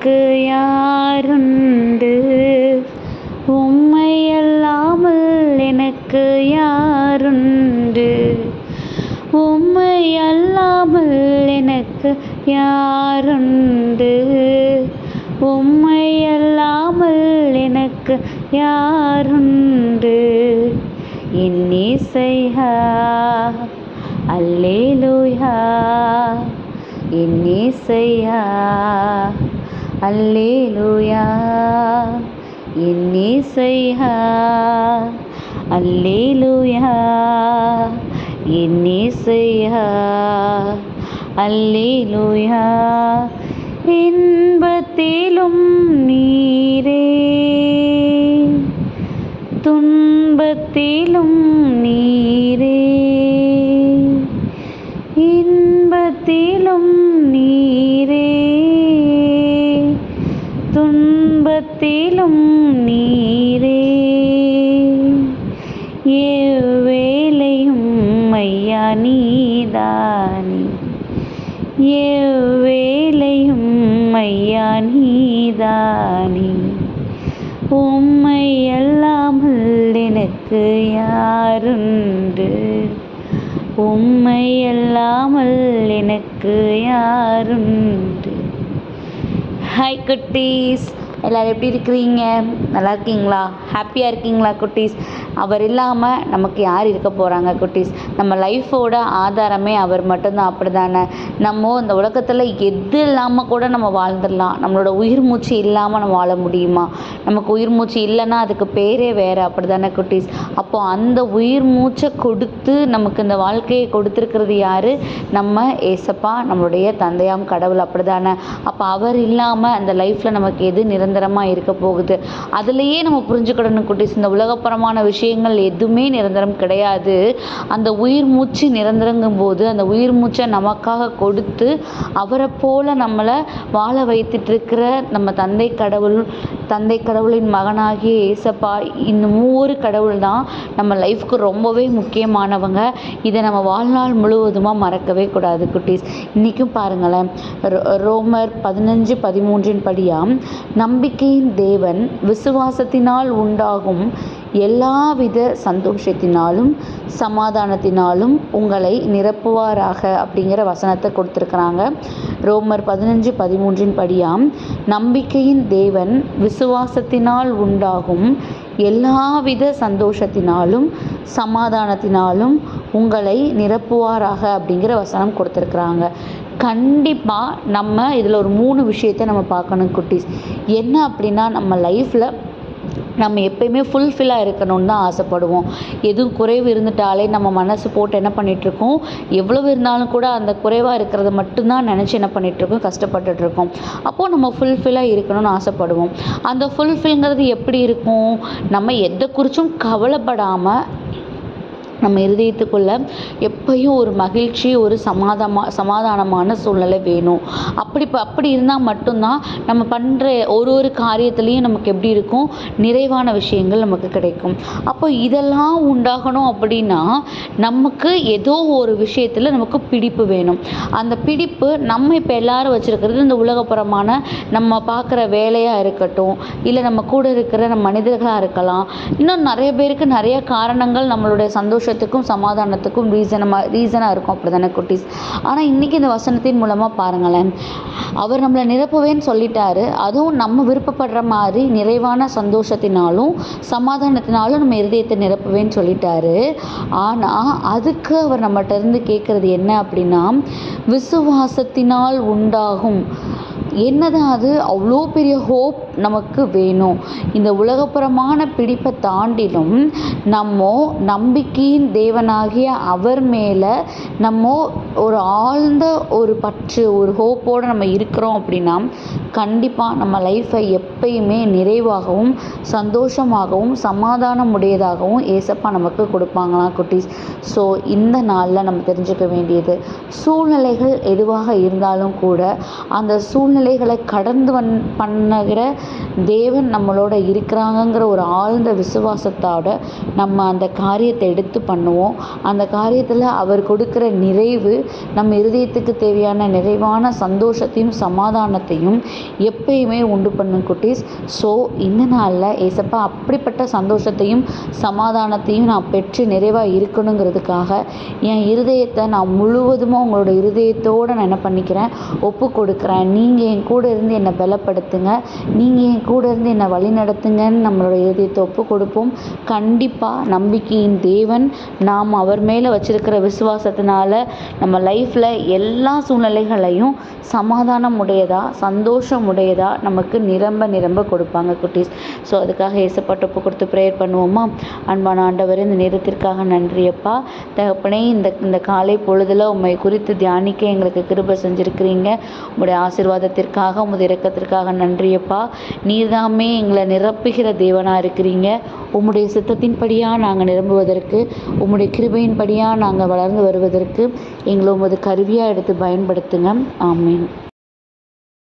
எனக்கு யாருண்டு? உம்மை அல்லாமல் எனக்கு யாருண்டு? உம்மை அல்லாமல் எனக்கு யாருண்டு? உம்மை அல்லாமல் எனக்கு யாருண்டு? என் இயேசையா அல்லேலூயா, என் இயேசையா அல்லேலூயா, என் இயேசையா அல்லேலூயா, என் இயேசையா அல்லேலூயா. இன்பத்திலும் நீரே, துன்பத்திலும் நீரே, இன்பத்திலும் நீரே, துன்பத்திலும் நீரே. எவ்வேளையும் ஐயா நீதானே, எவ்வேளையும் ஐயா நீதானே. உம்மை அல்லாமல் எனக்கு யாருண்டு? உம்மை அல்லாமல் எனக்கு யாருண்டு? ஹாய் குட்டீஸ், எல்லோரும் எப்படி இருக்கிறீங்க? நல்லா இருக்கீங்களா? ஹாப்பியாக இருக்கீங்களா குட்டீஸ்? அவர் இல்லாமல் நமக்கு யார் இருக்க போகிறாங்க குட்டீஸ்? நம்ம லைஃபோட ஆதாரமே அவர் மட்டும்தான், அப்படி தானே? நம்ம இந்த உலகத்தில் எது இல்லாமல் கூட நம்ம வாழ்ந்துடலாம், நம்மளோட உயிர் மூச்சு இல்லாமல் நம்ம வாழ முடியுமா? நமக்கு உயிர் மூச்சு இல்லைன்னா அதுக்கு பேரே வேறு, அப்படி தானே குட்டீஸ்? அப்போது அந்த உயிர் மூச்சை கொடுத்து நமக்கு இந்த வாழ்க்கையை கொடுத்துருக்கிறது யார்? நம்ம ஏசப்பா, நம்மளுடைய தந்தையாம் கடவுள், அப்படி தானே? அப்போ அவர் இல்லாமல் அந்த லைஃப்பில் நமக்கு எது நிரந்தரமாக இருக்க போகுது? அதுலேயே நம்ம புரிஞ்சுக்கிடணும் குட்டீஸ், இந்த உலகப்புறமான விஷயங்கள் எதுவுமே நிரந்தரம் கிடையாது. அந்த உயிர் மூச்சு நிரந்தரங்கும் போது அந்த உயிர் மூச்சை நமக்காக கொடுத்து அவரை போல நம்மளை வாழ வைத்துட்ருக்கிற நம்ம தந்தை கடவுளின் மகனாகிய ஏசப்பா, இந்த மூவொரு கடவுள் தான் நம்ம லைஃப்க்கு ரொம்பவே முக்கியமானவங்க. இதை நம்ம வாழ்நாள் முழுவதுமாக மறக்கவே கூடாது குட்டீஸ். இன்றைக்கும் பாருங்களேன், ரோமர் 15:13 படியாம், நம்பிக்கையின் தேவன் விசுவாசத்தினால் உண்டாகும் எல்லாவித சந்தோஷத்தினாலும் சமாதானத்தினாலும் உங்களை நிரப்புவாராக அப்படிங்கிற வசனத்தை கொடுத்துருக்குறாங்க. ரோமர் 15:13 படியாம், நம்பிக்கையின் தேவன் விசுவாசத்தினால் உண்டாகும் எல்லாவித சந்தோஷத்தினாலும் சமாதானத்தினாலும் உங்களை நிரப்புவாராக அப்படிங்கிற வசனம் கொடுத்துருக்குறாங்க. கண்டிப்பாக நம்ம இதில் ஒரு 3 விஷயத்தை நம்ம பார்க்கணும் குட்டீஸ். என்ன அப்படின்னா, நம்ம லைஃப்பில் நம்ம எப்பயுமே ஃபுல்ஃபில்லாக இருக்கணும்னு தான் ஆசைப்படுவோம். எதுவும் குறைவு இருந்துட்டாலே நம்ம மனசு போட்டு என்ன பண்ணிகிட்ருக்கோம், எவ்வளவு இருந்தாலும் கூட அந்த குறைவாக இருக்கிறத மட்டும்தான் நினச்சி என்ன பண்ணிகிட்ருக்கோம், கஷ்டப்பட்டுட்ருக்கோம். அப்போது நம்ம ஃபுல்ஃபில்லாக இருக்கணும்னு ஆசைப்படுவோம். அந்த ஃபுல்ஃபில்ங்கிறது எப்படி இருக்கும்? நம்ம எதை குறித்தும் கவலைப்படாமல் நம்ம இருதயத்துக்குள்ளே எப்பயும் ஒரு மகிழ்ச்சி, ஒரு சமாதானமான சூழ்நிலை வேணும். அப்படி இருந்தால் மட்டும்தான் நம்ம பண்ணுற ஒரு காரியத்துலேயும் நமக்கு எப்படி இருக்கும், நிறைவான விஷயங்கள் நமக்கு கிடைக்கும். அப்போ இதெல்லாம் உண்டாகணும் அப்படின்னா நமக்கு ஏதோ ஒரு விஷயத்தில் நமக்கு பிடிப்பு வேணும். அந்த பிடிப்பு நம்ம இப்போ எல்லோரும் வச்சுருக்கிறது இந்த உலகப்புறமான நம்ம பார்க்குற வேலையாக இருக்கட்டும், இல்லை நம்ம கூட இருக்கிற நம்ம மனிதர்களாக இருக்கலாம். இன்னும் நிறைய பேருக்கு நிறைய காரணங்கள் நம்மளுடைய சந்தோஷத்துக்கும் சமாதானத்துக்கும் ரீசனாக இருக்கும், அப்படி தானே குட்டீஸ்? ஆனால் இன்றைக்கி இந்த வசனத்தின் மூலமாக பாருங்களேன், அவர் நம்மளை நிரப்புவேன்னு சொல்லிட்டாரு. அதுவும் நம்ம விருப்பப்படுற மாதிரி நிறைவான சந்தோஷத்தினாலும் சமாதானத்தினாலும் நம்ம இருதயத்தை நிரப்புவேன்னு சொல்லிட்டாரு. ஆனால் அதுக்கு அவர் நம்மகிட்ட இருந்து கேட்குறது என்ன அப்படின்னா, விசுவாசத்தினால் உண்டாகும். என்னதான் அது? அவ்வளோ பெரிய ஹோப் நமக்கு வேணும். இந்த உலகப்புறமான பிடிப்பை தாண்டிலும் நம்ம நம்பிக்கையின் தேவனாகிய அவர் மேலே நம்ம ஒரு ஆழ்ந்த ஒரு பற்று, ஒரு ஹோப்போடு நம்ம இருக்கிறோம் அப்படின்னா கண்டிப்பாக நம்ம லைஃப்பை எப்பயுமே நிறைவாகவும் சந்தோஷமாகவும் சமாதானம் உடையதாகவும் ஏசப்பா நமக்கு கொடுப்பாங்களாம் குட்டீஸ். ஸோ இந்த நாளில் நம்ம தெரிஞ்சுக்க வேண்டியது, சூழ்நிலைகள் எதுவாக இருந்தாலும் கூட அந்த சூழ்நிலைகளை கடந்து பண்ணுகிற தேவன் நம்மளோட இருக்கிறாங்கங்கிற ஒரு ஆழ்ந்த விசுவாசத்தோட நம்ம அந்த காரியத்தை எடுத்து பண்ணுவோம். அந்த காரியத்தில் அவர் கொடுக்குற நிறைவு நம்ம இருதயத்துக்கு தேவையான நிறைவான சந்தோஷத்தையும் சமாதானத்தையும் எப்பயுமே உண்டு பண்ணும் குட்டீஸ். ஸோ இந்த நாளில் ஏசப்பா அப்படிப்பட்ட சந்தோஷத்தையும் சமாதானத்தையும் நான் பெற்று நிறைவாக இருக்கணுங்கிறதுக்காக என் இருதயத்தை நான் முழுவதுமாக உங்களோட இருதயத்தோடு நான் என்ன பண்ணிக்கிறேன், ஒப்பு கொடுக்குறேன். நீங்கள் என் கூட இருந்து என்னை பலப்படுத்துங்க, நீங்கள் என் கூட இருந்து என்னை வழி நடத்துங்கன்னு நம்மளோட இருதயத்தை ஒப்பு கொடுப்போம். கண்டிப்பாக நம்பிக்கையின் தேவன் நாம் அவர் மேலே வச்சிருக்கிற விசுவாசத்தினால நம்ம லைஃப்பில் எல்லா சூழ்நிலைகளையும் சமாதானம் உடையதாக சந்தோஷம் உடையதாக நமக்கு நிரம்ப நிரம்ப கொடுப்பாங்க குட்டீஸ். ஸோ அதுக்காக ஏசப்பாட்ட ஒப்பு கொடுத்து ப்ரேயர் பண்ணுவோமா? அன்பான ஆண்டவரே, இந்த நேரத்திற்காக நன்றியப்பா. தகப்பனே, இந்த காலை பொழுதில் உம்மை குறித்து தியானிக்க எங்களுக்கு கிருபை செஞ்சுருக்கிறீங்க. உம்முடைய ஆசீர்வாதத்திற்காக உமது இரக்கத்திற்காக நன்றியப்பா. நீர்தாமே எங்களை நிரப்புகிற தேவனாக இருக்கிறீங்க. உம்முடைய சித்தத்தின்படியாக நாங்கள் நிரம்புவதற்கு, உம்முடைய கிருபையின்படியாக நாங்கள் வளர்ந்து வருவதற்கு எங்களை உமது கருவியாக எடுத்து பயன்படுத்துங்க. ஆமீன்.